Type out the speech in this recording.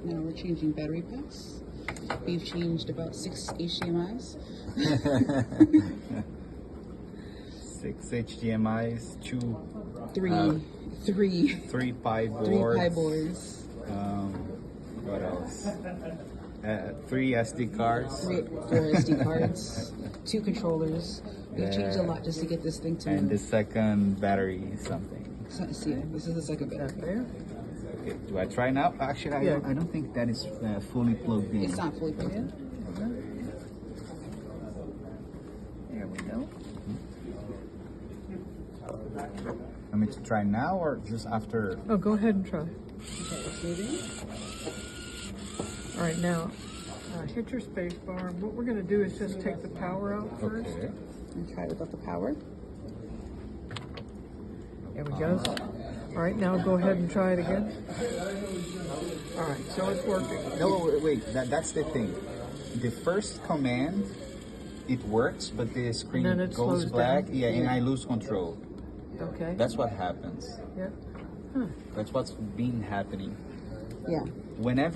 Now we're changing battery packs. We've changed about 6 HDMIs. 6 HDMIs, three Pi boards. 3 Pi boards. What else? 3 SD cards. 4 SD cards. 2 controllers. We've changed a lot just to get this thing to And move. the second battery something. So, see, this is the second battery. Okay, do I try now? Actually, I don't think that is fully plugged in. It's not fully plugged in. There we go. I mean, to try now or just after? Oh, go ahead and try. Okay, it's moving. All right, now hit your space bar. What we're going to do is just take the power out first. Okay. And try without the power. There we go. All right, now go ahead and try it again. All right, so it's working. No, wait. That's the thing. The first command, it works, but the screen And then it goes slows black. down. Yeah, and I lose control. Okay. That's what happens. Yeah. That's what's been happening. Yeah. Whenever